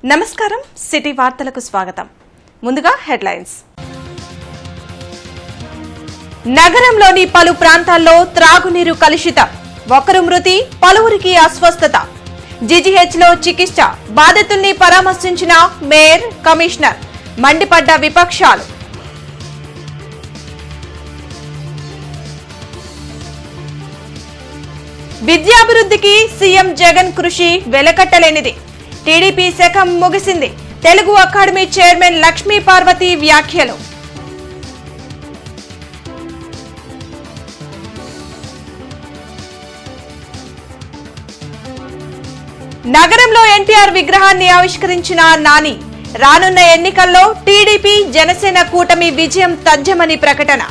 నమస్కారం సిటీ వార్తలకు స్వాగతం. ముందుగా హెడ్లైన్స్. నగరంలోని పలు ప్రాంతాల్లో త్రాగునీరు కలుషితం. ఒకరు మృతి, పలువురికి అస్వస్థత. జీజీహెచ్లో చికిత్స. బాధితుల్ని పరామర్శించిన మేయర్, కమిషనర్. మండిపడ్డ విపక్షాలు. విద్యాభివృద్ధికి సీఎం జగన్ కృషి వెలకట్టలేనిది. టీడీపీ శకం ముగిసింది. తెలుగు అకాడమీ చైర్మన్ లక్ష్మీ పార్వతి వ్యాఖ్యలు. నగరంలో ఎన్టీఆర్ విగ్రహాన్ని ఆవిష్కరించిన నాని. రానున్న ఎన్నికల్లో టీడీపీ జనసేన కూటమి విజయం తథ్యమని ప్రకటన.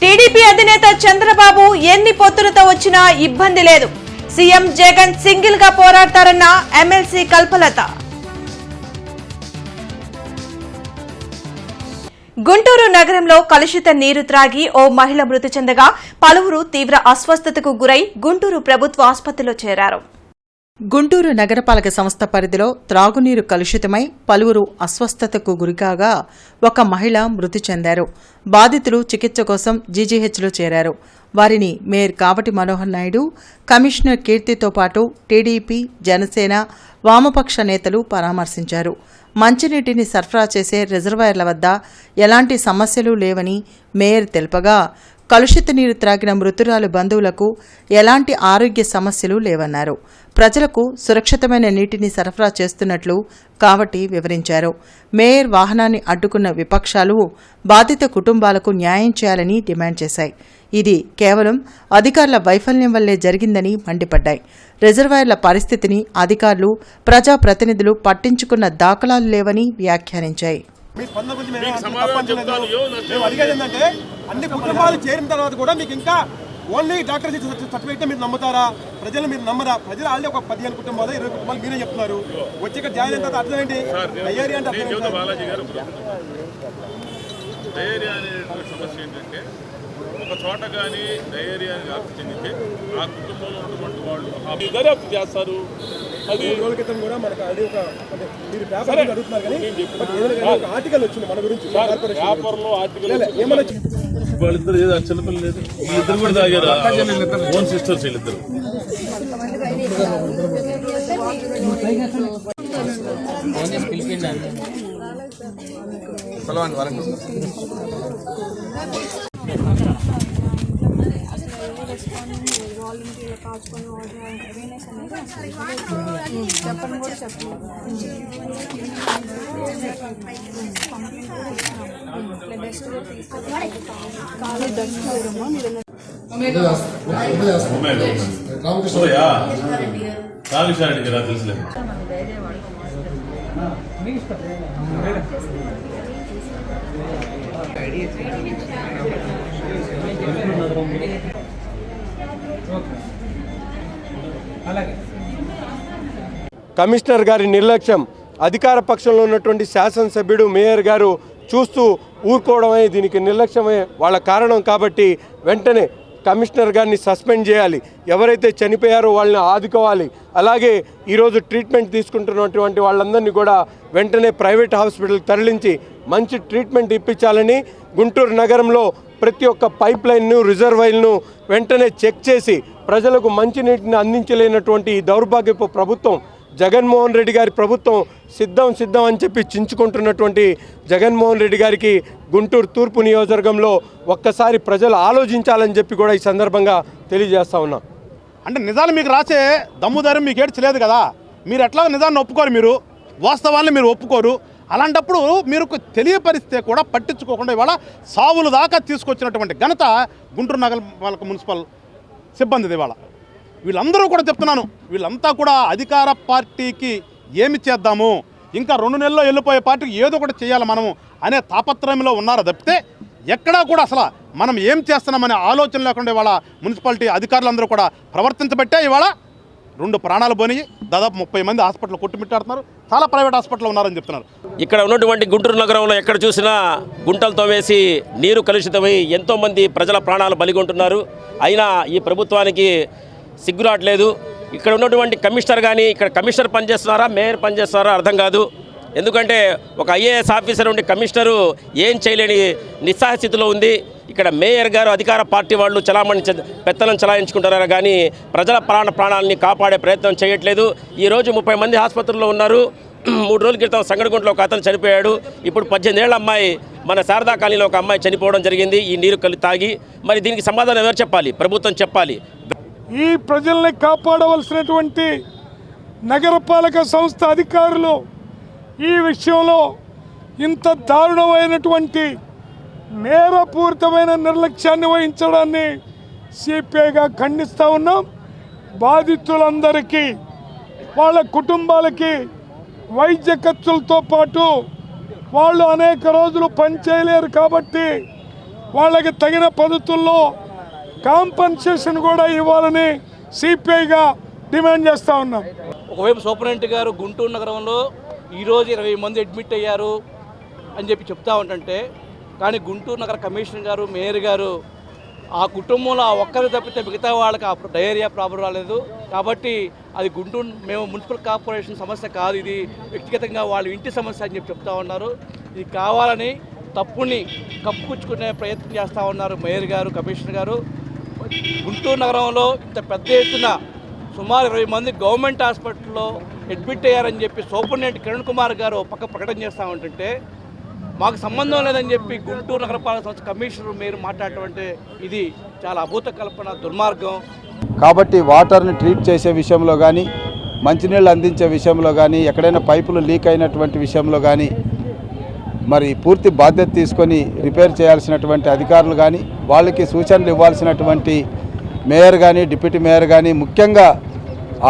టీడీపీ అధినేత చంద్రబాబు ఎన్ని పొత్తులతో వచ్చినా ఇబ్బంది లేదు. సీఎం జగన్ సింగిల్ గా పోరాడతారన్న ఎమ్మెల్సీ కల్పలత. గుంటూరు నగరంలో కలుషిత నీరు త్రాగి ఓ మహిళ మృతి చెందగా పలువురు తీవ్ర అస్వస్థతకు గురై గుంటూరు ప్రభుత్వ ఆసుపత్రిలో చేరారు. గుంటూరు నగరపాలక సంస్థ పరిధిలో త్రాగునీరు కలుషితమై పలువురు అస్వస్థతకు గురికాగా ఒక మహిళ మృతి చెందారు. బాధితులు చికిత్స కోసం జీజీహెచ్లో చేరారు. వారిని మేయర్ కావటి మనోహర్ నాయుడు, కమిషనర్ కీర్తితో పాటు టీడీపీ, జనసేన, వామపక్ష నేతలు పరామర్శించారు. మంచినీటిని సరఫరా చేసే రిజర్వాయర్ల వద్ద ఎలాంటి సమస్యలు లేవని మేయర్ తెలుపగా, కలుషిత నీరు త్రాగిన మృతురాలు బంధువులకు ఎలాంటి ఆరోగ్య సమస్యలు లేవన్నారు. ప్రజలకు సురక్షితమైన నీటిని సరఫరా చేస్తున్నట్లు కావటి వివరించారు. మేయర్ వాహనాన్ని అడ్డుకున్న విపక్షాలు బాధిత కుటుంబాలకు న్యాయం చేయాలని డిమాండ్ చేశాయి. ఇది కేవలం అధికారుల వైఫల్యం వల్లే జరిగిందని మండిపడ్డాయి. రిజర్వాయర్ల పరిస్థితిని అధికారులు, ప్రజాప్రతినిధులు పట్టించుకున్న దాఖలాలు లేవని వ్యాఖ్యానించాయి. అన్ని కుటుంబాలు చేరిన తర్వాత కూడా మీకు ఇంకా ఓన్లీ డాక్టర్ సర్టిఫికేట్ మీరు నమ్ముతారా? ప్రజలు మీరు నమ్మరా? ప్రజలు ఆల్రెడీ ఒక 15 కుటుంబాలు 20 కుటుంబాలు మీరే చెప్తున్నారు. వచ్చి ఇక్కడ జాయిన్ అయిన తర్వాత అర్థం ఏంటి? డయేరియా అంటే సమస్య ఏంటంటే ఒక చోట కానీ డయేరియా వ్యాప్తి చెందితే ఆ కుటుంబంలో ఉన్నటువంటి వాళ్ళు దర్యాప్తు చేస్తారు. అది రోజుల క్రితం కూడా మనకు అది ఒక మీరు పేపర్ అడుగుతున్నారు కానీ ఆర్టికల్ వచ్చింది మన గురించి. పేపర్లో ఆర్టికల్ వాళ్ళిద్దరు ఏదో చిన్నపిల్లలు లేదు, వీళ్ళిద్దరు కూడా తాగారు. ఓన్ సిస్టర్స్ వీళ్ళిద్దరు. వాలంటీర్లు కాచుకొని అవేర్నెస్ అనేది చెప్పని కూడా చెప్పలేదు. కంప్లైంట్ కూడా ఇచ్చినాము. డస్ట్ కూడా తీసుకొని కాలు డస్ట్ కాళేశ్వరానికి రా తెలుసులేదు. కమిషనర్ గారి నిర్లక్ష్యం, అధికార పక్షంలో ఉన్నటువంటి శాసనసభ్యుడు మేయర్ గారు చూస్తూ ఊరుకోవడమే దీనికి నిర్లక్ష్యమే వాళ్ళ కారణం. కాబట్టి వెంటనే కమిషనర్ గారిని సస్పెండ్ చేయాలి. ఎవరైతే చనిపోయారో వాళ్ళని ఆదుకోవాలి. అలాగే ఈరోజు ట్రీట్మెంట్ తీసుకుంటున్నటువంటి వాళ్ళందరినీ కూడా వెంటనే ప్రైవేట్ హాస్పిటల్కి తరలించి మంచి ట్రీట్మెంట్ ఇప్పించాలని, గుంటూరు నగరంలో ప్రతి ఒక్క పైప్ లైన్ను, రిజర్వాయర్ను వెంటనే చెక్ చేసి ప్రజలకు మంచినీటిని అందించలేనటువంటి ఈ దౌర్భాగ్యపు ప్రభుత్వం, జగన్మోహన్ రెడ్డి గారి ప్రభుత్వం సిద్ధం అని చెప్పి చించుకుంటున్నటువంటి జగన్మోహన్ రెడ్డి గారికి గుంటూరు తూర్పు నియోజకవర్గంలో ఒక్కసారి ప్రజలు ఆలోచించాలని చెప్పి కూడా ఈ సందర్భంగా తెలియజేస్తా ఉన్నాం. అంటే నిజాలు మీకు రాసే దమ్ముదారం మీకు ఏడ్చలేదు కదా. మీరు ఎట్లా నిజాన్ని ఒప్పుకోరు, మీరు వాస్తవాన్ని మీరు ఒప్పుకోరు. అలాంటప్పుడు మీరు తెలియపరిస్తే కూడా పట్టించుకోకుండా ఇవాళ సావుల దాకా తీసుకొచ్చినటువంటి ఘనత గుంటూరు నగర పాలక మున్సిపల్ సిబ్బందిది. ఇవాళ వీళ్ళందరూ కూడా చెప్తున్నాను, వీళ్ళంతా కూడా అధికార పార్టీకి ఏమి చేద్దాము, ఇంకా 2 నెలల్లో వెళ్ళిపోయే పార్టీకి ఏదో ఒకటి చేయాలి మనము అనే తాపత్రయంలో ఉన్నారు తప్పితే ఎక్కడా కూడా అసలు మనం ఏం చేస్తున్నామనే ఆలోచన లేకుండా ఇవాళ మున్సిపాలిటీ అధికారులందరూ కూడా ప్రవర్తించబట్టే ఇవాళ 2 ప్రాణాలు పోయి దాదాపు 30 మంది హాస్పిటల్ కొట్టుమిట్టాడుతున్నారు. చాలా ప్రైవేట్ హాస్పిటల్ ఉన్నారని చెప్తున్నారు. ఇక్కడ ఉన్నటువంటి గుంటూరు నగరంలో ఎక్కడ చూసినా గుంటలతో వేసి నీరు కలుషితమై ఎంతోమంది ప్రజల ప్రాణాలు బలిగొంటున్నారు. అయినా ఈ ప్రభుత్వానికి సిగ్గురాట్లేదు. ఇక్కడ ఉన్నటువంటి కమిషనర్ కానీ ఇక్కడ కమిషనర్ పనిచేస్తున్నారా మేయర్ పనిచేస్తున్నారా అర్థం కాదు. ఎందుకంటే ఒక ఐఏఎస్ ఆఫీసర్ ఉండి కమిషనరు ఏం చేయలేని నిస్సహాయ స్థితిలో ఉంది. ఇక్కడ మేయర్ గారు అధికార పార్టీ వాళ్ళు చలామణి పెత్తనం చలాయించుకుంటున్నారు కానీ ప్రజల ప్రాణాలని కాపాడే ప్రయత్నం చేయట్లేదు. ఈరోజు 30 మంది ఆసుపత్రుల్లో ఉన్నారు. 3 రోజుల క్రితం సంగడిగుంటలో ఒక అతను చనిపోయాడు. ఇప్పుడు 18 ఏళ్ల అమ్మాయి మన శారదా కాలనీలో ఒక అమ్మాయి చనిపోవడం జరిగింది ఈ నీరు తాగి. మరి దీనికి సమాధానం ఎవరు చెప్పాలి? ప్రభుత్వం చెప్పాలి. ఈ ప్రజల్ని కాపాడవలసినటువంటి నగరపాలక సంస్థ అధికారులు ఈ విషయంలో ఇంత దారుణమైనటువంటి నేరపూరితమైన నిర్లక్ష్యాన్ని వహించడాన్ని సిపిఐగా ఖండిస్తూ ఉన్నాం. బాధితులందరికీ వాళ్ళ కుటుంబాలకి వైద్య ఖర్చులతో పాటు వాళ్ళు అనేక రోజులు పనిచేయలేరు కాబట్టి వాళ్ళకి తగిన పద్ధతుల్లో కాంపన్సేషన్ కూడా ఇవ్వాలని సిపిఐగా డిమాండ్ చేస్తూ ఉన్నాం. ఒకవైపు సూపరింటెండెంట్ గారు గుంటూరు నగరంలో ఈరోజు 20 మంది అడ్మిట్ అయ్యారు అని చెప్తా ఉంటుంటే, కానీ గుంటూరు నగర కమిషనర్ గారు మేయర్ గారు ఆ కుటుంబంలో ఆ ఒక్కరు తప్పితే మిగతా వాళ్ళకి ఆ డయేరియా ప్రాబ్లం రాలేదు. కాబట్టి అది గుంటూరు మేము మున్సిపల్ కార్పొరేషన్ సమస్య కాదు, ఇది వ్యక్తిగతంగా వాళ్ళ ఇంటి సమస్య అని చెప్తా ఉన్నారు. ఇది కావాలని తప్పుని కప్పుకుచ్చుకునే ప్రయత్నం చేస్తూ ఉన్నారు మేయర్ గారు కమిషనర్ గారు. గుంటూరు నగరంలో ఇంత పెద్ద ఎత్తున సుమారు 20 మంది గవర్నమెంట్ హాస్పిటల్లో అడ్మిట్ అయ్యారని చెప్పి సూపరింటెండెంట్ కిరణ్ కుమార్ గారు పక్క ప్రకటన చేస్తూ ఉంటుంటే మాకు సంబంధం లేదని చెప్పి గుంటూరు నగరపాలక సంస్థ కమిషనర్ మీరు మాట్లాడటం అంటే ఇది చాలా అభూత కల్పన, దుర్మార్గం. కాబట్టి వాటర్ని ట్రీట్ చేసే విషయంలో కానీ, మంచినీళ్ళు అందించే విషయంలో కానీ, ఎక్కడైనా పైపులు లీక్ అయినటువంటి విషయంలో కానీ మరి పూర్తి బాధ్యత తీసుకొని రిపేర్ చేయాల్సినటువంటి అధికారులు కానీ, వాళ్ళకి సూచనలు ఇవ్వాల్సినటువంటి మేయర్ కానీ, డిప్యూటీ మేయర్ కానీ, ముఖ్యంగా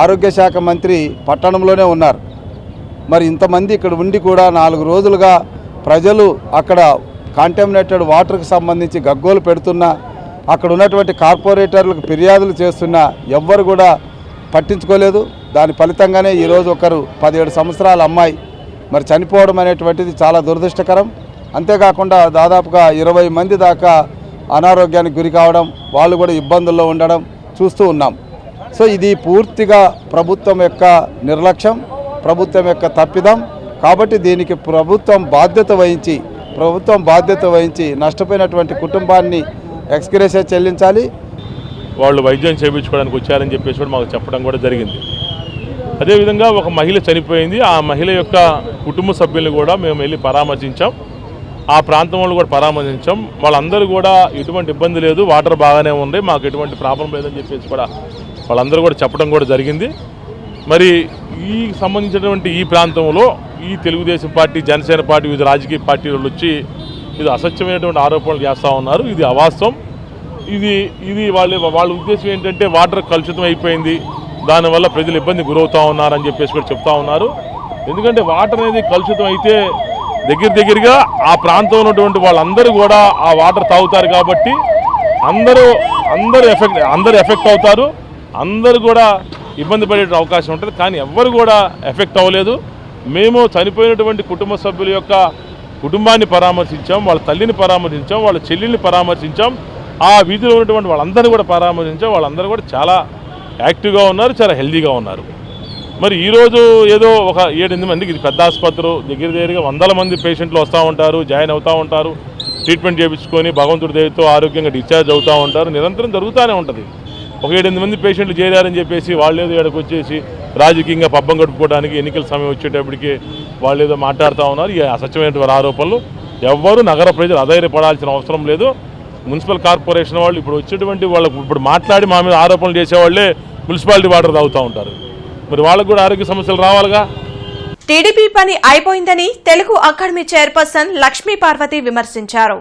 ఆరోగ్య శాఖ మంత్రి పట్టణంలోనే ఉన్నారు. మరి ఇంతమంది ఇక్కడ ఉండి కూడా 4 రోజులుగా ప్రజలు అక్కడ కాంటామినేటెడ్ వాటర్కి సంబంధించి గగ్గోలు పెడుతున్నా, అక్కడ ఉన్నటువంటి కార్పొరేటర్లకు ఫిర్యాదులు చేస్తున్నా ఎవ్వరు కూడా పట్టించుకోలేదు. దాని ఫలితంగానే ఈరోజు ఒకరు 17 సంవత్సరాల అమ్మాయి మరి చనిపోవడం అనేటువంటిది చాలా దురదృష్టకరం. అంతేకాకుండా దాదాపుగా 20 మంది దాకా అనారోగ్యానికి గురి కావడం, వాళ్ళు కూడా ఇబ్బందుల్లో ఉండడం చూస్తూ ఉన్నాం. సో ఇది పూర్తిగా ప్రభుత్వం యొక్క నిర్లక్ష్యం, ప్రభుత్వం యొక్క తప్పిదం. కాబట్టి దీనికి ప్రభుత్వం బాధ్యత వహించి నష్టపోయినటువంటి కుటుంబాన్ని ఎక్స్గ్రేషియా చెల్లించాలి. వాళ్ళు వైద్యం చేయించుకోవడానికి వచ్చారని చెప్పేసి కూడా మాకు చెప్పడం కూడా జరిగింది. అదేవిధంగా ఒక మహిళ చనిపోయింది. ఆ మహిళ యొక్క కుటుంబ సభ్యులను కూడా మేము వెళ్ళి పరామర్శించాం. ఆ ప్రాంతంలో కూడా పరామర్శించాం. వాళ్ళందరూ కూడా ఎటువంటి ఇబ్బంది లేదు, వాటర్ బాగానే ఉంది, మాకు ఎటువంటి ప్రాబ్లం లేదని చెప్పేసి కూడా వాళ్ళందరూ కూడా చెప్పడం కూడా జరిగింది. మరి ఈ సంబంధించినటువంటి ఈ ప్రాంతంలో ఈ తెలుగుదేశం పార్టీ, జనసేన పార్టీ, వివిధ రాజకీయ పార్టీలు వచ్చి ఇది అసత్యమైనటువంటి ఆరోపణలు చేస్తూ ఉన్నారు. ఇది అవాస్తవం. ఇది వాళ్ళ ఉద్దేశం ఏంటంటే వాటర్ కలుషితం అయిపోయింది, దానివల్ల ప్రజలు ఇబ్బంది గురవుతూ ఉన్నారని చెప్పేసి కూడా చెప్తా ఉన్నారు. ఎందుకంటే వాటర్ అనేది కలుషితం అయితే దగ్గరగా ఆ ప్రాంతంలో ఉన్నటువంటి వాళ్ళందరూ కూడా ఆ వాటర్ తాగుతారు. కాబట్టి అందరూ ఎఫెక్ట్ అవుతారు, అందరూ కూడా ఇబ్బంది పడే అవకాశం ఉంటుంది. కానీ ఎవ్వరు కూడా ఎఫెక్ట్ అవ్వలేదు. మేము చనిపోయినటువంటి కుటుంబ సభ్యుల యొక్క కుటుంబాన్ని పరామర్శించాం, వాళ్ళ తల్లిని పరామర్శించాం, వాళ్ళ చెల్లిని పరామర్శించాం, ఆ వీధిలో ఉన్నటువంటి వాళ్ళందరినీ కూడా పరామర్శించాం. వాళ్ళందరూ కూడా చాలా యాక్టివ్గా ఉన్నారు, చాలా హెల్దీగా ఉన్నారు. మరి ఈరోజు ఏదో ఒక 7-8 మందికి, ఇది పెద్ద ఆసుపత్రి, దగ్గరగా 100 మంది పేషెంట్లు వస్తూ ఉంటారు, జాయిన్ అవుతూ ఉంటారు, ట్రీట్మెంట్ చేయించుకొని భగవంతుడి దయతో ఆరోగ్యంగా డిశ్చార్జ్ అవుతూ ఉంటారు. నిరంతరం జరుగుతూనే ఉంటుంది. ఒక 7-8 మంది పేషెంట్లు చేరారని చెప్పేసి వాళ్ళు ఏదో ఇక్కడికి వచ్చేసి రాజకీయంగా పబ్బం గడుపుకోవడానికి ఎన్నికల సమయం వచ్చేటప్పటికి వాళ్ళు ఏదో మాట్లాడుతూ ఉన్నారు. ఈ అసత్యమైనటువంటి ఆరోపణలు. ఎవ్వరూ నగర ప్రజలు అధైర్యపడాల్సిన అవసరం లేదు. మున్సిపల్ కార్పొరేషన్ వాళ్ళు ఇప్పుడు వచ్చేటువంటి వాళ్ళకు ఇప్పుడు మాట్లాడి మా మీద ఆరోపణలు చేసేవాళ్ళే మున్సిపాలిటీ వాటర్ తాగుతూ ఉంటారు. మరి వాళ్ళకు కూడా ఆరోగ్య సమస్యలు రావాలిగా. టీడీపీ పని అయిపోయిందని తెలుగు అకాడమీ చైర్పర్సన్ లక్ష్మీ పార్వతి విమర్శించారు.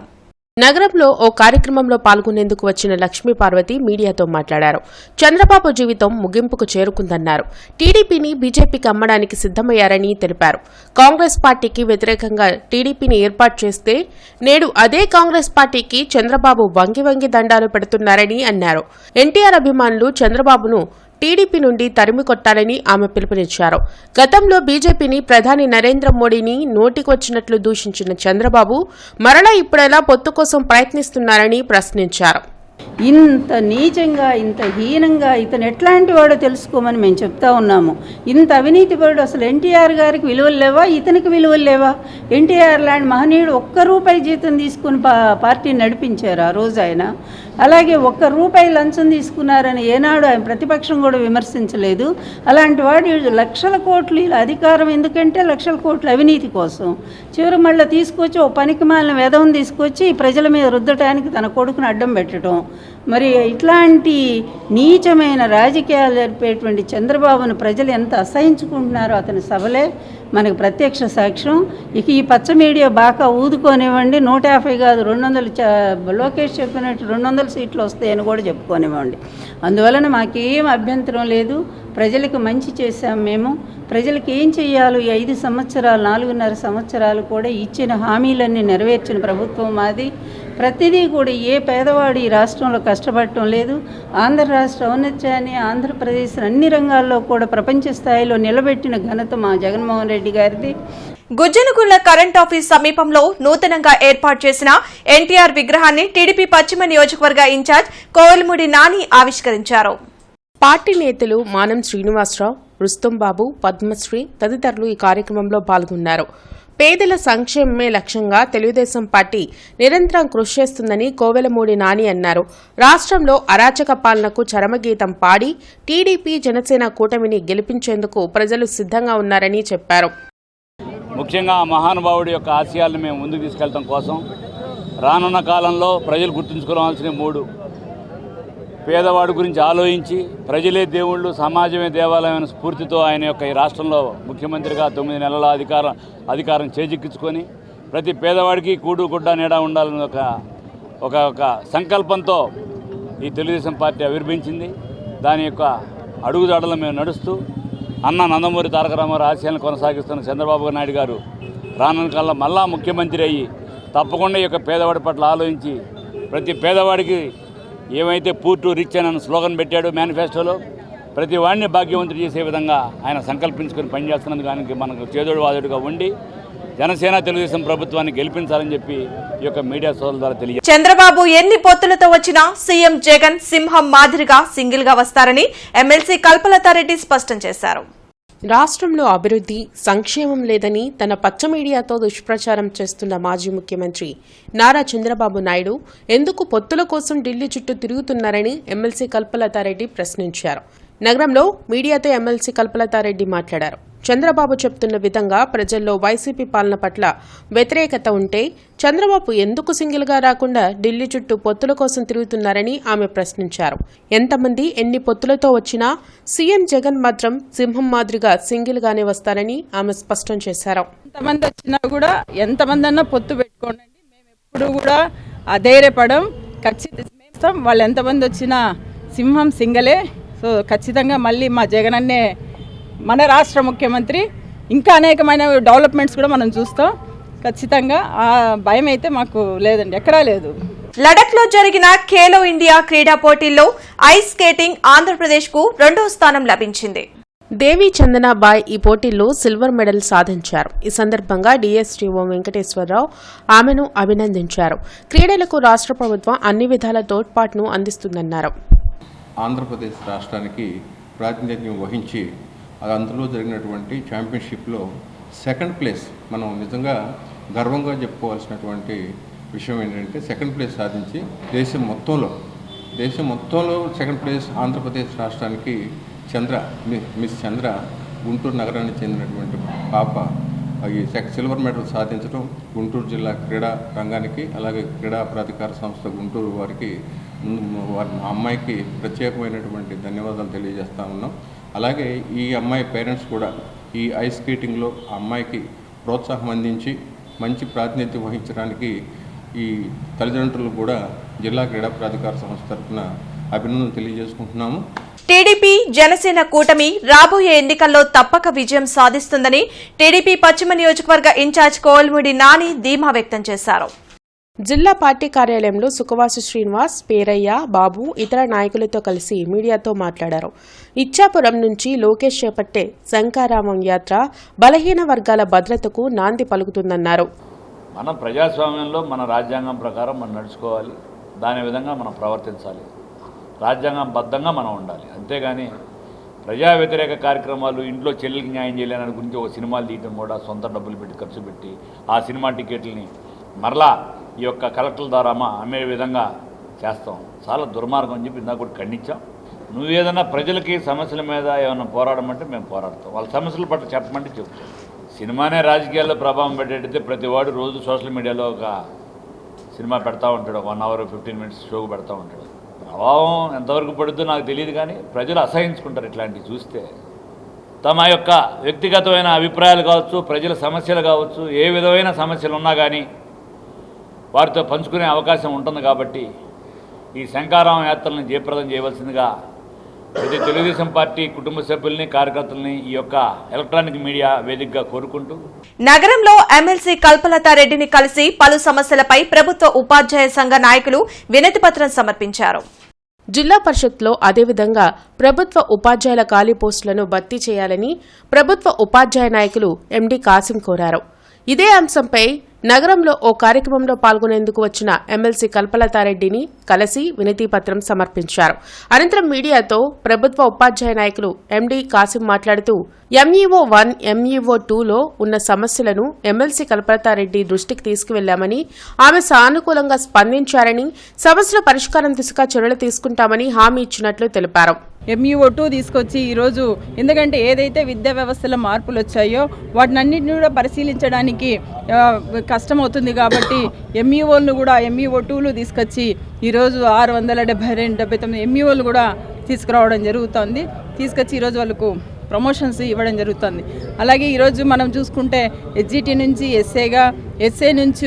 నగరంలో ఓ కార్యక్రమంలో పాల్గొనేందుకు వచ్చిన లక్ష్మీ పార్వతి మీడియాతో మాట్లాడారు. చంద్రబాబు జీవితం ముగింపుకు చేరుకుందన్నారు. టీడీపీని బీజేపీకి అమ్మడానికి సిద్దమయ్యారని తెలిపారు. కాంగ్రెస్ పార్టీకి వ్యతిరేకంగా టీడీపీని ఏర్పాటు చేస్తే నేడు అదే కాంగ్రెస్ పార్టీకి చంద్రబాబు వంగి దండాలు పెడుతున్నారని అన్నారు. ఎన్టీఆర్ అభిమానులు చంద్రబాబును టీడీపీ నుండి తరిమి కొట్టాలని ఆమె పిలుపునిచ్చారు. గతంలో బీజేపీని ప్రధాని నరేంద్ర మోడీని నోటికొచ్చినట్లు దూషించిన చంద్రబాబు మరలా ఇప్పుడెలా పొత్తు కోసం ప్రయత్నిస్తున్నారని ప్రశ్నించారు. ఇంత నీచంగా, ఇంత హీనంగా ఇతను ఎట్లాంటి వాడో తెలుసుకోమని మేము చెప్తా ఉన్నాము. ఇంత అవినీతి పరుడు. అసలు ఎన్టీఆర్ గారికి విలువలు లేవా? ఇతనికి విలువలు లేవా? ఎన్టీఆర్ లాంటి మహనీయుడు ₹1 జీతం తీసుకుని పార్టీని నడిపించారు ఆ రోజు ఆయన. అలాగే ₹1 లంచం తీసుకున్నారని ఏనాడు ఆయన ప్రతిపక్షం కూడా విమర్శించలేదు. అలాంటి వాడు లక్షల కోట్లు అధికారం ఎందుకంటే లక్షల కోట్ల అవినీతి కోసం. చివరి మళ్ళీ తీసుకొచ్చి ఓ పనికిమాలిన వెధవను తీసుకొచ్చి ప్రజల మీద రుద్దటానికి తన కొడుకును అడ్డం పెట్టడం. మరి ఇట్లాంటి నీచమైన రాజకీయాలు జరిపేటువంటి చంద్రబాబును ప్రజలు ఎంత అసహించుకుంటున్నారో అతని సభలే మనకు ప్రత్యక్ష సాక్ష్యం. ఇక ఈ పచ్చ మీడియా బాగా ఊదుకోనివ్వండి, 150 కాదు 200, లోకేష్ చెప్పినట్టు 200 సీట్లు వస్తాయని కూడా చెప్పుకోనివ్వండి. అందువలన మాకేం అభ్యంతరం లేదు. ప్రజలకు మంచి చేశాం మేము. ప్రజలకు ఏం చేయాలో ఈ 5 సంవత్సరాలు 4.5 సంవత్సరాలు కూడా ఇచ్చిన హామీలన్నీ నెరవేర్చిన ప్రభుత్వం మాది. ప్రతిదీ కూడా ఏ పేదవాడు ఈ రాష్ట్రంలో కష్టపడటం లేదు. ఆంధ్ర రాష్ట్ర ఔన్నత్యాన్ని, ఆంధ్రప్రదేశ్ అన్ని రంగాల్లో కూడా ప్రపంచ స్థాయిలో నిలబెట్టిన ఘనత మా జగన్మోహన్ రెడ్డి గారిది. గుజ్జనగుళ్ల కరెంట్ ఆఫీస్ సమీపంలో నూతనంగా ఏర్పాటు చేసిన ఎన్టీఆర్ విగ్రహాన్ని టీడీపీ పశ్చిమ నియోజకవర్గ ఇన్ఛార్జ్ కోవెలమూడి నాని ఆవిష్కరించారు. పార్టీ నేతలు మానం శ్రీనివాసరావు, రుస్తుంబాబు, పద్మశ్రీ తదితరులు ఈ కార్యక్రమంలో పాల్గొన్నారు. పేదల సంక్షేమమే లక్ష్యంగా తెలుగుదేశం పార్టీ నిరంతరం కృషి చేస్తుందని కోవెలమూడి నాని అన్నారు. రాష్ట్రంలో అరాచక పాలనకు చరమగీతం పాడి టీడీపీ జనసేన కూటమిని గెలిపించేందుకు ప్రజలు సిద్ధంగా ఉన్నారని చెప్పారు. ముఖ్యంగా మహానుభావుడి యొక్క ఆశయాలను మేము ముందుకు తీసుకెళ్లడం కోసం రానున్న కాలంలో ప్రజలు గుర్తుంచుకోవాల్సిన 3: పేదవాడి గురించి ఆలోచించి ప్రజలే దేవుళ్ళు, సమాజమే దేవాలయమైన స్ఫూర్తితో ఆయన యొక్క ఈ రాష్ట్రంలో ముఖ్యమంత్రిగా 9 నెలల అధికారం చేజిక్కించుకొని ప్రతి పేదవాడికి కూడు గుడ్డ నీడ ఉండాలని ఒక సంకల్పంతో ఈ తెలుగుదేశం పార్టీ ఆవిర్భించింది. దాని యొక్క అడుగుజాడలు మేము నడుస్తూ అన్న నందమూరి తారక రామారావు ఆశయాలను కొనసాగిస్తున్న చంద్రబాబు నాయుడు గారు రానున్న కాలంలో మళ్ళా ముఖ్యమంత్రి అయ్యి తప్పకుండా ఈ యొక్క పేదవాడి పట్ల ఆలోచించి ప్రతి పేదవాడికి ఏమైతే పూర్ టు రిచ్ అని స్లోగన్ పెట్టాడు మేనిఫెస్టోలో, ప్రతి వాడిని భాగ్యవంతుడు చేసే విధంగా ఆయన సంకల్పించుకొని పనిచేస్తున్నందుకు ఆయనకి మనకు చేదోడు వాదోడుగా ఉండి జనసేన తెలుగుదేశం ప్రభుత్వాన్ని గెలిపించాలని చెప్పి ఈ యొక్క మీడియా సోదరుల ద్వారా తెలియజేస్తారు. చంద్రబాబు ఎన్ని పొత్తులతో వచ్చినా సీఎం జగన్ సింహం మాదిరిగా సింగిల్ గా వస్తారని ఎమ్మెల్సీ కల్పలతారెడ్డి స్పష్టం చేశారు. రాష్ట్రంలో అభివృద్ధి, సంక్షేమం లేదని తన పచ్చ మీడియాతో దుష్ప్రచారం చేస్తున్న మాజీ ముఖ్యమంత్రి నారా చంద్రబాబు నాయుడు ఎందుకు పొత్తుల కోసం ఢిల్లీ చుట్టూ తిరుగుతున్నారని ఎమ్మెల్సీ కల్పలతారెడ్డి ప్రశ్నించారు. నగరంలో మీడియాతో ఎమ్మెల్సీ కల్పలతారెడ్డి మాట్లాడారు. చంద్రబాబు చెప్తున్న విధంగా ప్రజల్లో వైసీపీ పాలన పట్ల వ్యతిరేకత ఉంటే చంద్రబాబు ఎందుకు సింగిల్గా రాకుండా ఢిల్లీ చుట్టూ పొత్తుల కోసం తిరుగుతున్నారని ఆమె ప్రశ్నించారు. ఎంతమంది ఎన్ని పొత్తులతో వచ్చినా సీఎం జగన్ మాత్రం సింహం మాదిరిగా సింగిల్గానే వస్తారని ఆమె స్పష్టం చేశారు. ఎంతమంది వచ్చినా కూడా ఎంతమంది అన్నా పొత్తు పెట్టుకోండి, మేము ఎప్పుడు కూడా అధైర్యపడం. ఖచ్చితంగా వాళ్ళు ఎంతమంది వచ్చినా సింహం సింగలే. సో ఖచ్చితంగా మళ్ళీ మా జగన్ అన్నే మన రాష్ట్ర ముఖ్యమంత్రి. ఇంకా అనేకమైన డెవలప్మెంట్స్ కూడా మనం చూస్తాం. ఖచ్చితంగా ఆ భయం అయితే మాకు లేదండి, ఎక్కడా లేదు. లడఖ్ లో జరిగిన ఖేలో ఇండియా క్రీడా పోటీల్లో ఐస్ స్కేటింగ్ ఆంధ్రప్రదేశ్ కు 2వ స్థానం లభించింది. దేవి చందనాబాయ్ ఈ పోటీల్లో సిల్వర్ మెడల్ సాధించారు. ఈ సందర్భంగా డీఎస్టీఓ వెంకటేశ్వరరావు ఆమెను అభినందించారు. క్రీడలకు రాష్ట్ర ప్రభుత్వం అన్ని విధాల తోడ్పాటును అందిస్తుందన్నారు. ఆంధ్రప్రదేశ్ రాష్ట్రానికి ప్రాతినిధ్యం వహించి అందులో జరిగినటువంటి ఛాంపియన్షిప్లో 2nd ప్లేస్ మనం నిజంగా గర్వంగా చెప్పుకోవాల్సినటువంటి విషయం ఏంటంటే 2nd ప్లేస్ సాధించి దేశం మొత్తంలో 2nd ప్లేస్ ఆంధ్రప్రదేశ్ రాష్ట్రానికి మిస్ చంద్ర గుంటూరు నగరానికి చెందినటువంటి పాప ఈ సిల్వర్ మెడల్ సాధించడం గుంటూరు జిల్లా క్రీడా రంగానికి, అలాగే క్రీడా ప్రాధికార సంస్థ గుంటూరు వారికి, అమ్మాయికి ప్రత్యేకమైనటువంటి ధన్యవాదాలు తెలియజేస్తా ఉన్నాం. అలాగే ఈ అమ్మాయి పేరెంట్స్ కూడా ఈ ఐస్ స్కేటింగ్లో అమ్మాయికి ప్రోత్సాహం అందించి మంచి ప్రాతినిధ్యం వహించడానికి ఈ తల్లిదండ్రులు కూడా జిల్లా క్రీడా ప్రాధికార సంస్థ తరఫున అభినందనలు తెలియజేసుకుంటున్నాము. టీడీపీ జనసేన కూటమి రాబోయే ఎన్నికల్లో తప్పక విజయం సాధిస్తుందని టీడీపీ పశ్చిమ నియోజకవర్గ ఇన్ఛార్జ్ కోవెలమూడి నాని ధీమా వ్యక్తం చేశారు. జిల్లా పార్టీ కార్యాలయంలో సుఖవాసు శ్రీనివాస్, పేరయ్య, బాబు ఇతర నాయకులతో కలిసి మీడియాతో మాట్లాడారు. ఇచ్చాపురం నుంచి లోకేష్ చేపట్టే శంకారామం యాత్ర బలహీన వర్గాల భద్రతకు నాంది పలుకుతుందన్నారు. మనం ప్రజాస్వామ్యంలో మన రాజ్యాంగం ప్రకారం మనం నడుచుకోవాలి. దాని విధంగా మనం ప్రవర్తించాలి, రాజ్యాంగబద్ధంగా మనం ఉండాలి. అంతేగాని ప్రజా వ్యతిరేక కార్యక్రమాలు, ఇంట్లో చెల్లెలకి న్యాయం చేయలేని గురించి ఒక సినిమాలు తీయటం కూడా సొంత డబ్బులు పెట్టి ఖర్చు పెట్టి ఆ సినిమా టికెట్లని మరలా ఈ యొక్క కలెక్టర్ల ద్వారా అమ్మే విధంగా చేస్తాం. చాలా దుర్మార్గం అని చెప్పి ఇందాక కూడా ఖండించాం. నువ్వు ఏదైనా ప్రజలకి సమస్యల మీద ఏమైనా పోరాడమంటే మేము పోరాడతాం, వాళ్ళ సమస్యల పట్ల చెప్పమంటే చెప్తాం. సినిమానే రాజకీయాల్లో ప్రభావం పెట్టేటైతే ప్రతి వాడు రోజు సోషల్ మీడియాలో ఒక సినిమా పెడతా ఉంటాడు, 1 hour 15 minutes షోకు పెడతా ఉంటాడు. ప్రభావం ఎంతవరకు పడుద్దో నాకు తెలియదు, కానీ ప్రజలు అసహించుకుంటారు ఇట్లాంటివి చూస్తే. తమ యొక్క వ్యక్తిగతమైన అభిప్రాయాలు కావచ్చు, ప్రజల సమస్యలు కావచ్చు, ఏ విధమైన సమస్యలు ఉన్నా కానీ వారితో పంచుకునే అవకాశం ఉంటుంది. కాబట్టి ఈ శంకారావం యాత్రలను జయప్రదం చేయవలసిందిగా ప్రతి తెలుగుదేశం పార్టీ కుటుంబ సభ్యుల్ని, కార్యకర్తల్ని ఈ యొక్క ఎలక్ట్రానిక్ మీడియా వేదికగా కోరుకుంటూ, నగరంలో ఎమ్మెల్సీ కల్పలతారెడ్డిని కలిసి పలు సమస్యలపై ప్రభుత్వ ఉపాధ్యాయ సంఘ నాయకులు వినతిపత్రం సమర్పించారు. జిల్లా పరిషత్లో అదేవిధంగా ప్రభుత్వ ఉపాధ్యాయుల ఖాళీ పోస్టులను భర్తీ చేయాలని ప్రభుత్వ ఉపాధ్యాయ నాయకులు ఎండీ కాసిం కోరారు. ఇదే అంశంపై నగరంలో ఓ కార్యక్రమంలో పాల్గొనేందుకు వచ్చిన ఎమ్మెల్సీ కల్పలతారెడ్డిని కలిసి వినతిపత్రం సమర్పించారు. అనంతరం మీడియాతో ప్రభుత్వ ఉపాధ్యాయ నాయకులు ఎండీ కాసిం మాట్లాడుతూ ఎంఈఓ 1, ఎంఈఓ 2లో ఉన్న సమస్యలను ఎమ్మెల్సీ కల్పలతారెడ్డి దృష్టికి తీసుకువెళ్లామని, ఆమె సానుకూలంగా స్పందించారని, సమస్యల పరిష్కారం దిశగా చర్యలు తీసుకుంటామని హామీ ఇచ్చినట్లు తెలిపారు. ఎంఈఓ 2 తీసుకొచ్చి ఈరోజు, ఎందుకంటే ఏదైతే విద్యా వ్యవస్థలో మార్పులు వచ్చాయో వాటినన్నింటినీ కూడా పరిశీలించడానికి కష్టమవుతుంది. కాబట్టి ఎంఈఓలను కూడా ఎంఈఓ 2లు తీసుకొచ్చి ఈరోజు 672-79 ఎంఈఓలు కూడా తీసుకురావడం జరుగుతుంది. తీసుకొచ్చి ఈరోజు వాళ్ళకు ప్రమోషన్స్ ఇవ్వడం జరుగుతుంది. అలాగే ఈరోజు మనం చూసుకుంటే హెచ్జిటి నుంచి ఎస్ఏగా, ఎస్ఏ నుంచి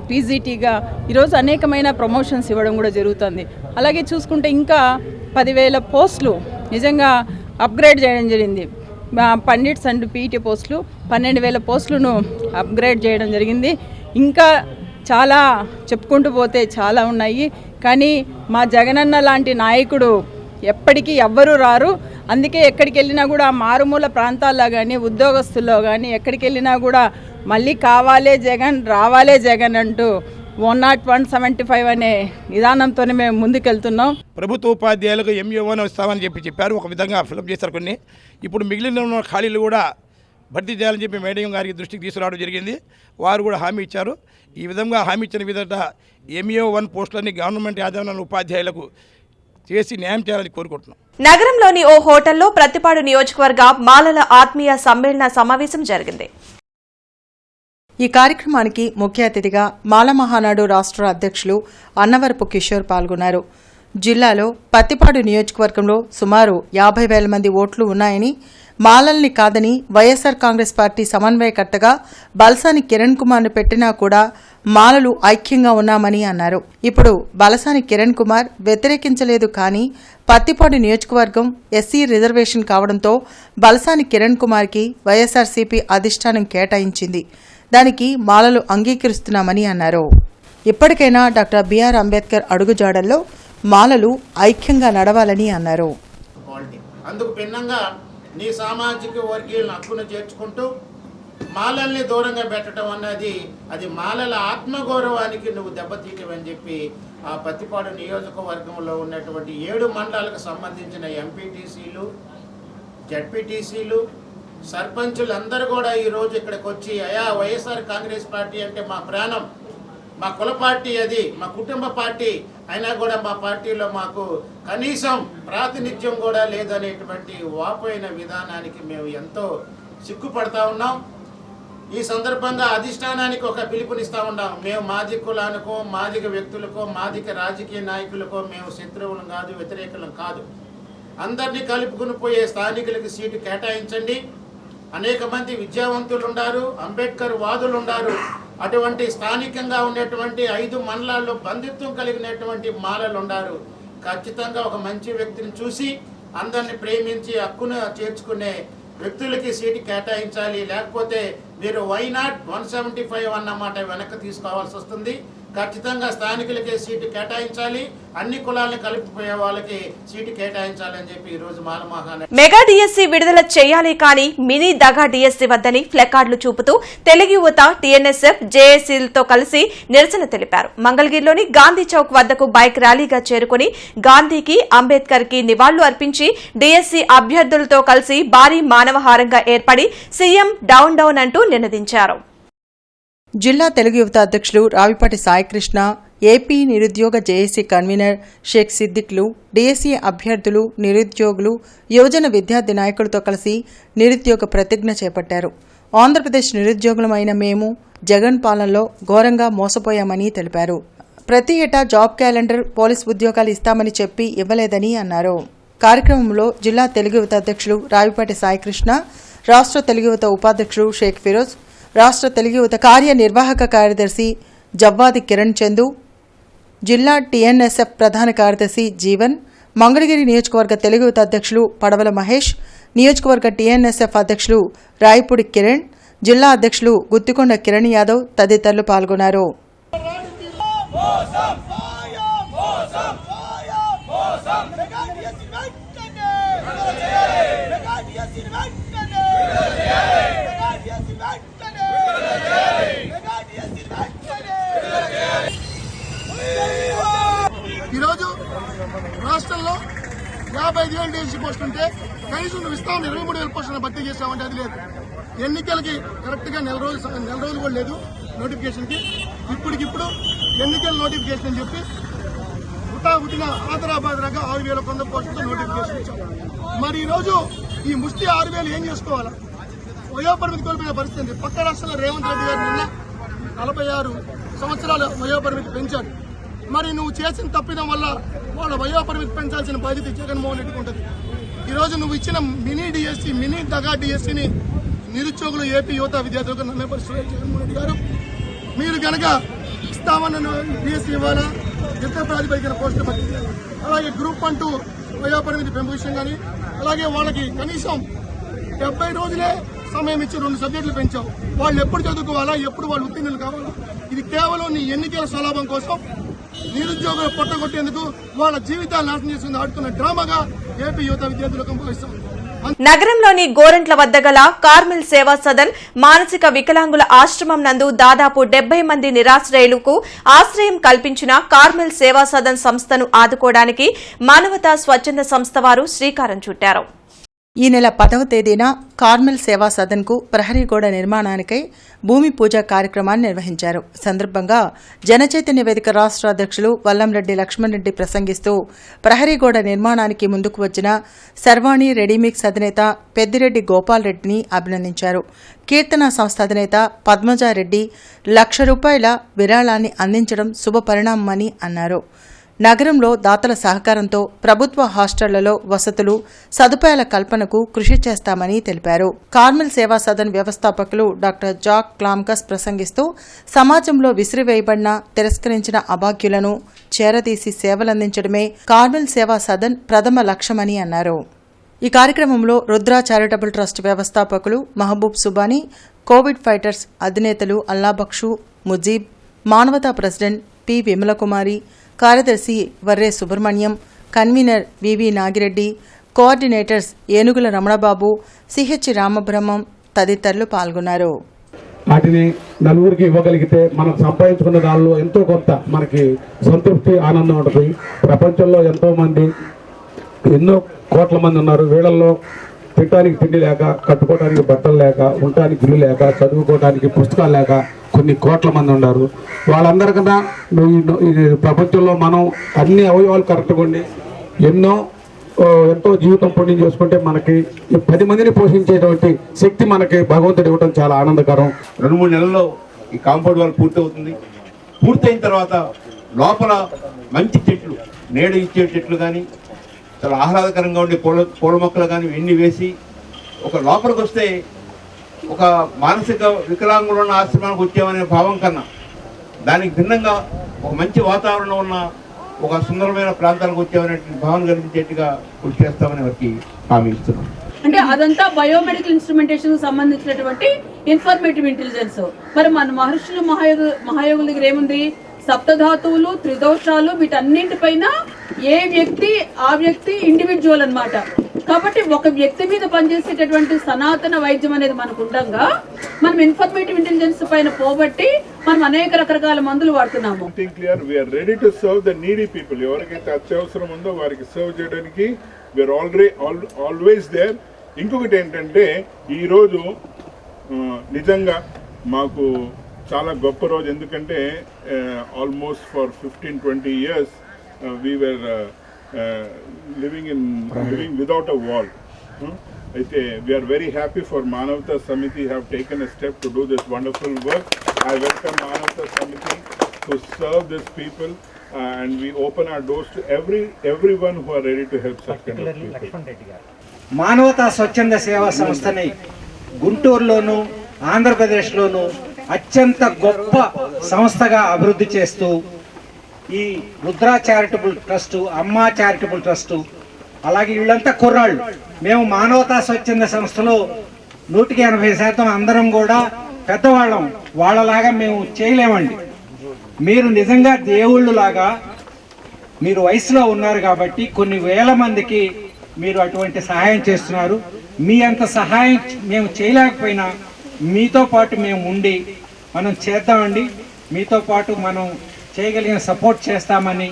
పీజీటీగా ఈరోజు అనేకమైన ప్రమోషన్స్ ఇవ్వడం కూడా జరుగుతుంది. అలాగే చూసుకుంటే ఇంకా 10,000 పోస్టులు నిజంగా అప్గ్రేడ్ చేయడం జరిగింది. పండిట్స్ అండ్ పీఈటీ పోస్టులు 12,000 పోస్టులను అప్గ్రేడ్ చేయడం జరిగింది. ఇంకా చాలా చెప్పుకుంటూ పోతే చాలా ఉన్నాయి. కానీ మా జగనన్న లాంటి నాయకుడు ఎప్పటికీ ఎవ్వరూ రారు. అందుకే ఎక్కడికి వెళ్ళినా కూడా మారుమూల ప్రాంతాల్లో కానీ, ఉద్యోగస్తుల్లో కానీ ఎక్కడికి వెళ్ళినా కూడా మళ్ళీ కావాలే జగన్, రావాలే జగన్ అంటూ 101-75 అనే విధానంతోనే మేము ముందుకెళ్తున్నాం. ప్రభుత్వ ఉపాధ్యాయులకు ఎంఈఓ1 వస్తామని చెప్పారు, ఒక విధంగా ఫిలప్ చేశారు కొన్ని. ఇప్పుడు మిగిలిన ఖాళీలు కూడా భర్తీ చేయాలని చెప్పి మేడం గారికి దృష్టికి తీసుకురావడం జరిగింది. వారు కూడా హామీ ఇచ్చారు. ఈ విధంగా హామీ ఇచ్చిన విధంగా ఎంఈఓ1 పోస్టులన్నీ గవర్నమెంట్ యాదవన ఉపాధ్యాయులకు చేసి న్యాయం చేయాలని కోరుకుంటున్నాం. నగరంలోని ఓ హోటల్లో ప్రతిపాడు నియోజకవర్గ మాలల ఆత్మీయ సమ్మేళన సమావేశం జరిగింది. ఈ కార్యక్రమానికి ముఖ్య అతిథిగా మాల మహానాడు రాష్ట్ర అధ్యక్షులు అన్నవరపు కిషోర్ పాల్గొన్నారు. జిల్లాలో పత్తిపాడు నియోజకవర్గంలో సుమారు 50,000 మంది ఓట్లు ఉన్నాయని, మాలల్ని కాదని వైఎస్సార్ కాంగ్రెస్ పార్టీ సమన్వయకర్తగా బల్సాని కిరణ్ కుమార్ను పెట్టినా కూడా మాలలు ఐక్యంగా ఉన్నామని అన్నారు. ఇప్పుడు బలసాని కిరణ్ కుమార్ వ్యతిరేకించలేదు, కానీ పత్తిపాడు నియోజకవర్గం ఎస్సీ రిజర్వేషన్ కావడంతో బలసాని కిరణ్ కుమార్కి వైఎస్సార్సీపీ అధిష్టానం కేటాయించింది. దానికి మాలలు అంగీకరిస్తున్నామని అన్నారు. ఇప్పటికైనా డాక్టర్ బిఆర్ అంబేద్కర్ అడుగుజాడల్లో మాలలు ఐక్యంగా నడవాలని అన్నారు. అందుకు భిన్నంగా నీ సామాజిక వర్గీయులను హక్కును చేర్చుకుంటూ మాలల్ని దూరంగా పెట్టడం అన్నది అది మాలల ఆత్మగౌరవానికి నువ్వు దెబ్బతీయటమని చెప్పి ఆ పత్తిపాడు నియోజకవర్గంలో ఉన్నటువంటి 7 మండలాలకు సంబంధించిన ఎంపీటీసీలు, జడ్పీటీసీలు, సర్పంచులు అందరూ కూడా ఈరోజు ఇక్కడికి వచ్చి, అయా వైఎస్ఆర్ కాంగ్రెస్ పార్టీ అంటే మా ప్రాణం, మా కుల పార్టీ, అది మా కుటుంబ పార్టీ, అయినా కూడా మా పార్టీలో మాకు కనీసం ప్రాతినిధ్యం కూడా లేదనేటువంటి వాపోయిన విధానానికి మేము ఎంతో సిగ్గుపడతా ఉన్నాం. ఈ సందర్భంగా అధిష్టానానికి ఒక పిలుపునిస్తూ ఉన్నాం. మేము మాదిక కులానికో, మాదిక వ్యక్తులకో, మాదిక రాజకీయ నాయకులకో మేము శత్రువులం కాదు, వ్యతిరేకులం కాదు. అందరినీ కలుపుకుని పోయే స్థానికులకు సీటు కేటాయించండి. అనేక మంది విద్యావంతులు ఉన్నారు, అంబేద్కర్ వాదులు ఉన్నారు. అటువంటి స్థానికంగా ఉన్నటువంటి 5 మండలాల్లో బంధుత్వం కలిగినటువంటి మాలలు ఉన్నారు. ఖచ్చితంగా ఒక మంచి వ్యక్తిని చూసి అందరిని ప్రేమించి హక్కును చేర్చుకునే వ్యక్తులకి సీటు కేటాయించాలి. లేకపోతే మీరు వై నాట్ 175 అన్నమాట వెనక్కి తీసుకోవాల్సి వస్తుంది. ఖచ్చితంగా స్థానికులకే సీటు కేటాయించాలి, అన్ని కులాలను కలిపిపోయే వాళ్ళకి సీటు కేటాయించాలని చెప్పి ఈరోజు మాలమహానాడు మెగా డిఎస్సి విడుదల చేయాలి కానీ మినీ దగా డిఎస్సి వద్దని ప్లకార్డులు చూపుతూ తెలుగు యువత టీఎన్ఎస్ఎఫ్ జేఏసీలతో కలిసి నిరసన తెలిపారు. మంగళగిరిలోని గాంధీ చౌక్ వద్దకు బైక్ ర్యాలీగా చేరుకుని గాంధీకి, అంబేద్కర్ కి నివాళులు అర్పించి డిఎస్సి అభ్యర్థులతో కలిసి భారీ మానవహారంగా ఏర్పడి సీఎం డౌన్ డౌన్ అంటూ నినదించారు. జిల్లా తెలుగు యువత అధ్యక్షులు రావిపాటి సాయికృష్ణ, ఏపీ నిరుద్యోగ జేఏసీ కన్వీనర్ షేక్ సిద్దిక్లు, డిఎస్సీ అభ్యర్థులు, నిరుద్యోగులు, యువజన విద్యార్థి నాయకులతో కలిసి నిరుద్యోగ ప్రతిజ్ఞ చేపట్టారు. ఆంధ్రప్రదేశ్ నిరుద్యోగులమైన మేము జగన్ పాలనలో ఘోరంగా మోసపోయామని తెలిపారు. ప్రతి ఏటా జాబ్ క్యాలెండర్, పోలీస్ ఉద్యోగాలు ఇస్తామని చెప్పి ఇవ్వలేదని అన్నారు. కార్యక్రమంలో జిల్లా తెలుగు యువత అధ్యక్షులు రావిపాటి సాయికృష్ణ, రాష్ట్ర తెలుగు యువత ఉపాధ్యక్షులు షేక్ ఫిరోజ్, రాష్ట్ర తెలుగు యువత కార్యనిర్వాహక కార్యదర్శి జవ్వాది కిరణ్ చందు, జిల్లా టీఎన్ఎస్ఎఫ్ ప్రధాన కార్యదర్శి జీవన్, మంగళగిరి నియోజకవర్గ తెలుగు యువత అధ్యక్షులు పడవల మహేష్, నియోజకవర్గ టీఎన్ఎస్ఎఫ్ అధ్యక్షులు రాయపూడి కిరణ్, జిల్లా అధ్యక్షులు గుత్తికొండ కిరణ్ యాదవ్ తదితరులు పాల్గొన్నారు. ఈరోజు రాష్ట్రంలో 55,000 డిఎస్సీ పోస్టులు ఉంటే కనీసం నువ్వు ఇస్తామని 23,000 పోస్టులను భర్తీ చేస్తామంటే అది లేదు. ఎన్నికలకి కరెక్ట్గా నెల రోజులు కూడా లేదు నోటిఫికేషన్కి. ఇప్పటికిప్పుడు ఎన్నికల నోటిఫికేషన్ అని చెప్పి పుట్టిన ఆదరాబాదరాగా 6,100 పోస్టులతో నోటిఫికేషన్ ఇచ్చాం. మరి ఈరోజు ఈ ముష్టి 6,000 ఏం చేసుకోవాలా? వయోపరిమితి కోల్పోయిన పరిస్థితి. పక్క రాష్ట్రంలో రేవంత్ రెడ్డి గారు నిన్న 46 సంవత్సరాల వయోపరిమితి పెంచాడు. మరి నువ్వు చేసిన తప్పిదం వల్ల వాళ్ళ వయోపరిమితి పెంచాల్సిన బాధ్యత జగన్మోహన్ రెడ్డికి ఉంటుంది. ఈరోజు నువ్వు ఇచ్చిన మినీ డిఎస్సీ, మినీ దగా డిఎస్సీని నిరుద్యోగులు, ఏపీ యువత విద్యార్థులకు నమ్మే పరిస్థితి జగన్మోహన్ రెడ్డి గారు. మీరు కనుక ఇస్తామన్న డిఎస్సీ ఇవ్వాలా, యుద్ధ ప్రాతిపదికన పోస్టులు భర్తీ చేయాలి. అలాగే గ్రూప్ 1 వయోపరిమితి పెంపు విషయం కానీ, అలాగే వాళ్ళకి కనీసం 70 రోజులే సమయం ఇచ్చి 2 సబ్జెక్టులు పెంచావు. వాళ్ళు ఎప్పుడు చదువుకోవాలా, ఎప్పుడు వాళ్ళు ఉత్తీర్ణులు కావాలా? ఇది కేవలం నీ ఎన్నికల స్వలాభం కోసం నిరుద్యోగులు పొట్టగొట్టేందుకు వాళ్ళ జీవితాలు నాశనం చేసింది ఆడుతున్న డ్రామాగా ఏపీ యువత విద్యార్థులకు భావిస్తాం. నగరంలోని గోరంట్ల వద్ద గల కార్మిల్ సేవా సదన్ మానసిక వికలాంగుల ఆశ్రమం నందు దాదాపు 70 మంది నిరాశ్రయులకు ఆశ్రయం కల్పించిన కార్మిల్ సేవా సదన్ సంస్థను ఆదుకోవడానికి మానవతా స్వచ్ఛంద సంస్థ వారు శ్రీకారం చుట్టారు. ఈ నెల 10వ తేదీన కార్మిల్ సేవా సదన్కు ప్రహరీ గోడ నిర్మాణానికై భూమి పూజ కార్యక్రమాన్ని నిర్వహించారు. సందర్భంగా జనచైతన్య వేదిక రాష్ట్ర అధ్యక్షులు వల్లంరెడ్డి లక్ష్మణ్ రెడ్డి ప్రసంగిస్తూ ప్రహరీ గోడ నిర్మాణానికి ముందుకు వచ్చిన సర్వాణి రెడీమిక్స్ అధినేత పెద్దిరెడ్డి గోపాల్ రెడ్డిని అభినందించారు. కీర్తన సంస్థ అధినేత పద్మజారెడ్డి ₹1,00,000 విరాళాన్ని అందించడం శుభపరిణామమని అన్నారు. నగరంలో దాతల సహకారంతో ప్రభుత్వ హాస్టళ్లలో వసతులు, సదుపాయాల కల్పనకు కృషి చేస్తామని తెలిపారు. కార్మిల్ సేవా సదన్ వ్యవస్థాపకులు డాక్టర్ జాక్ క్లాంకస్ ప్రసంగిస్తూ సమాజంలో విసిరివేయబడిన, తిరస్కరించిన అభాగ్యులను చేరదీసి సేవలందించడమే కార్మిల్ సేవా సదన్ ప్రథమ లక్ష్యమని అన్నారు. ఈ కార్యక్రమంలో రుద్ర చారిటబుల్ ట్రస్ట్ వ్యవస్థాపకులు మహబూబ్ సుబానీ, కోవిడ్ ఫైటర్స్ అధినేతలు అల్లాబక్షు, ముజీబ్, మానవతా ప్రెసిడెంట్ పి విమలకుమారి, కార్యదర్శి వర్రే సుబ్రహ్మణ్యం, కన్వీనర్ వివి నాగిరెడ్డి, కోఆర్డినేటర్స్ ఏనుగుల రమణబాబు, సిహెచ్ రామబ్రహ్మం తదితరులు పాల్గొన్నారు. వాటిని నలుగురికి ఇవ్వగలిగితే మనం సంపాదించుకున్న దానిలో ఎంతో కొంత మనకి సంతృప్తి, ఆనందం ఉంటుంది. ప్రపంచంలో ఎంతోమంది, ఎన్నో కోట్ల మంది ఉన్నారు. వీళ్ళల్లో తినడానికి తిండి లేక, కట్టుకోవడానికి బట్టలు లేక, ఉండటానికి ఇల్లు లేక, చదువుకోవడానికి పుస్తకాలు లేక కొన్ని కోట్ల మంది ఉన్నారు. వాళ్ళందరికన్నా ప్రపంచంలో మనం అన్ని అవయవాలు కరెక్ట్గా ఉండి ఎంతో జీవితం పుణ్యం చేసుకుంటే మనకి 10 మందిని పోషించేటువంటి శక్తి మనకి భగవంతుడు ఇవ్వడం చాలా ఆనందకరం. 2-3 నెలల్లో ఈ కాంపౌండ్ వాల్ పూర్తవుతుంది. పూర్తయిన తర్వాత లోపల మంచి చెట్లు, నీడ ఇచ్చే చెట్లు కానీ, చాలా ఆహ్లాదకరంగా ఉండే పూల మొక్కలు కానీ ఇవన్నీ వేసి ఒక లోపలికి వస్తే ఒక మానసిక వికలాంగులు ఉన్న ఆశ్రమానికి వచ్చామనే భావం కన్నా దానికి భిన్నంగా ఒక మంచి వాతావరణం ఉన్న ఒక సుందరమైన ప్రాంతానికి వచ్చామనే భావన కలిగించేట్టుగా కృషి చేస్తామని వారికి హామీ ఇస్తున్నాం. అంటే అదంతా బయోమెడికల్ ఇన్స్ట్రుమెంటేషన్ సంబంధించినటువంటి ఇన్ఫర్మేటివ్ ఇంటెలిజెన్స్. మరి మన మహర్షులు మహాయోగుల దగ్గర ఏముంది? సప్తధాతువులు, త్రిదోషాలు, వీటన్నింటిపైన ఏ వ్యక్తి ఆ వ్యక్తి ఇండివిజువల్ అన్నమాట. కాబట్టి ఒక వ్యక్తి మీద పనిచేసేటటువంటి సనాతన వైద్యం అనేది మనకు ఉండగా మనం ఇన్ఫర్మేటివ్ ఇంటెలిజెన్స్ పైన పోబట్టి మనం అనేక రకరకాల మందులు వాడుతున్నాము. Clear we are ready to serve the needy people. ఎవరికైతే అత్యవసరం ఉందో వారికి సర్వ్ చేయడానికి వి ఆర్ ఆల్వేస్ దేర్. ఇంకొకటి ఏంటంటే ఈరోజు నిజంగా మాకు చాలా గొప్ప రోజు. ఎందుకంటే almost for 15-20 years we were living without a wall. అయితే we are very happy for Manavata Samiti have taken a step to do this wonderful work. I welcome Manavata Samiti to serve these people and we open our doors to everyone who are ready to help such kind of people. మానవతా స్వచ్ఛంద సేవా సంస్థని గుంటూరులోను ఆంధ్రప్రదేశ్లోను అత్యంత గొప్ప సంస్థగా అభివృద్ధి చేస్తూ ఈ రుద్ర చారిటబుల్ ట్రస్టు, అమ్మా చారిటబుల్ ట్రస్టు, అలాగే వీళ్ళంతా కుర్రాళ్ళు. మేము మానవతా స్వచ్ఛంద సంస్థలో 180% అందరం కూడా పెద్దవాళ్ళం. వాళ్ళలాగా మేము చేయలేమండి. మీరు నిజంగా దేవుళ్ళు లాగా మీరు వయసులో ఉన్నారు కాబట్టి కొన్ని వేల మందికి మీరు అటువంటి సహాయం చేస్తున్నారు. మీ అంత సహాయం మేము చేయలేకపోయినా మీతో పాటు మేము ఉండి మనం చేద్దామండి. మీతో పాటు మనం చేయగలిగిన సపోర్ట్ చేస్తామని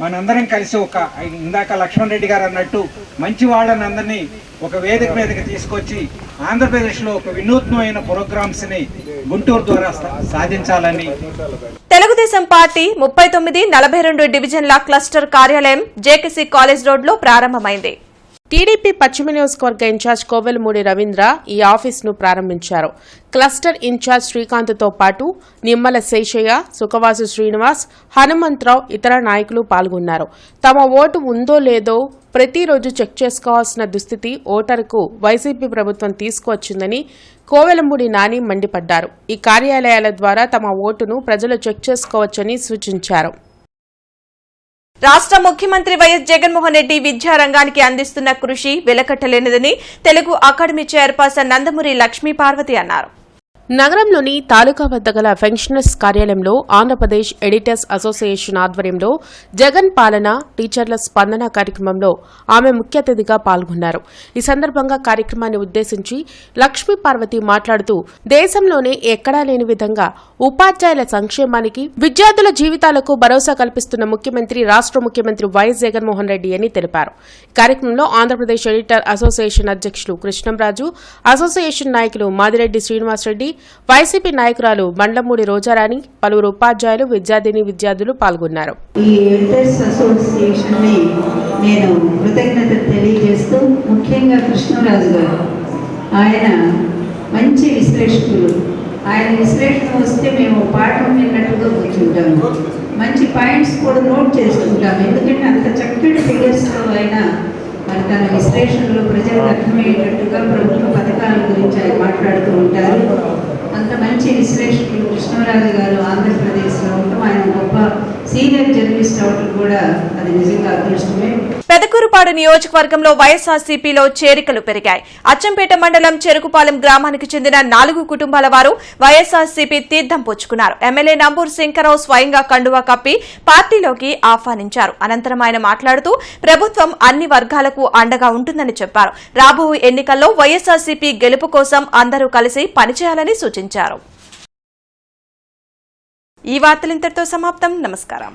మనందరం కలిసి ఇందాక లక్ష్మణ్ రెడ్డి గారు అన్నట్టు మంచి వాళ్ళని అందరినీ ఒక వేదిక మీదకి తీసుకొచ్చి ఆంధ్రప్రదేశ్లో ఒక వినూత్నమైన ప్రోగ్రామ్స్ని గుంటూరు ద్వారా సాధించాలని. తెలుగుదేశం పార్టీ 39, 42 డివిజన్ల క్లస్టర్ కార్యాలయం జేకేసీ కాలేజ్ రోడ్లో ప్రారంభమైంది. టీడీపీ పశ్చిమ నియోజకవర్గ ఇన్ఛార్జ్ కోవెలమూడి రవీంద్ర ఈ ఆఫీసును ప్రారంభించారు. క్లస్టర్ ఇన్ఛార్జ్ శ్రీకాంత్తో పాటు నిమ్మల శేషయ్య, సుఖవాసు శ్రీనివాస్, హనుమంతరావు, ఇతర నాయకులు పాల్గొన్నారు. తమ ఓటు ఉందో లేదో ప్రతిరోజు చెక్ చేసుకోవాల్సిన దుస్థితి ఓటరుకు వైసీపీ ప్రభుత్వం తీసుకువచ్చిందని కోవెలమూడి నాని మండిపడ్డారు. ఈ కార్యాలయాల ద్వారా తమ ఓటును ప్రజలు చెక్ చేసుకోవచ్చని సూచించారు. రాష్ట్ర ముఖ్యమంత్రి వైఎస్ జగన్మోహన్ రెడ్డి విద్యారంగానికి అందిస్తున్న కృషి వెలకట్టలేనిదని తెలుగు అకాడమీ చైర్పర్సన్ నందమూరి లక్ష్మీ పార్వతి అన్నారు. నగరంలోని తాలూకా వద్ద గల పెన్షనర్స్ కార్యాలయంలో ఆంధ్రప్రదేశ్ ఎడిటర్స్ అసోసియేషన్ ఆధ్వర్యంలో జగన్ పాలన టీచర్ల స్పందన కార్యక్రమంలో ఆమె ముఖ్య అతిథిగా పాల్గొన్నారు. ఈ సందర్భంగా కార్యక్రమాన్ని ఉద్దేశించి లక్ష్మీ పార్వతి మాట్లాడుతూ దేశంలోనే ఎక్కడా లేని విధంగా ఉపాధ్యాయుల సంక్షేమానికి, విద్యార్థుల జీవితాలకు భరోసా కల్పిస్తున్న ముఖ్యమంత్రి రాష్ట్ర ముఖ్యమంత్రి వైఎస్ జగన్మోహన్ రెడ్డి అని తెలిపారు. ఈ కార్యక్రమంలో ఆంధ్రప్రదేశ్ ఎడిటర్ అసోసియేషన్ అధ్యక్షులు కృష్ణంరాజు, అసోసియేషన్ నాయకులు మాదిరెడ్డి శ్రీనివాసరెడ్డి, వైసీపీ నాయకురాలు బండ్లమూడి రోజారాణి, పలువురు ఉపాధ్యాయులు, విద్యార్థులు పాల్గొన్నారు. ఈ ఎడిటర్స్ అసోసియేషన్ ని నేను కృతజ్ఞతలు తెలియజేస్తూ, ముఖ్యంగా కృష్ణరాజు గారు, ఆయన మంచి విశ్లేషకులు. ఆయన విశ్లేషణ వస్తే మేము పాఠం విన్నట్టుగా కూర్చుంటాము. మంచి పాయింట్స్ కూడా నోట్ చేసుకుంటాము. ఎందుకంటే అంత చక్కటి ఫిగర్స్లో ఆయన మరి తన విశ్లేషణలో ప్రజలకు అర్థమయ్యేటట్టుగా ప్రభుత్వ పథకాల గురించి ఆయన మాట్లాడుతూ ఉంటారు. అంత మంచి విశ్లేషకులు కృష్ణరాజు గారు ఆంధ్రప్రదేశ్లో ఉండటం, ఆయన గొప్ప సీనియర్ జర్నలిస్ట్ అవటం కూడా అది నిజంగా అదృష్టమే. పెదకూరుపాడు నియోజకవర్గంలో వైఎస్ఆర్సీపీలో చేరికలు పెరిగాయి. అచ్చంపేట మండలం చెరుకుపాలెం గ్రామానికి చెందిన 4 కుటుంబాల వారు వైఎస్ఆర్సీపీ తీర్థం పుచ్చుకున్నారు. ఎమ్మెల్యే నంబూరు శంకరరావు స్వయంగా కండువా కప్పి పార్టీలోకి ఆహ్వానించారు. అనంతరం ఆయన మాట్లాడుతూ ప్రభుత్వం అన్ని వర్గాలకు అండగా ఉంటుందని చెప్పారు. రాబో ఎన్నికల్లో వైఎస్ఆర్సీపీ గెలుపు కోసం అందరూ కలిసి పనిచేయాలని సూచించారు. ఈ వార్తలు ఇంతటితో సమాప్తం. నమస్కారం.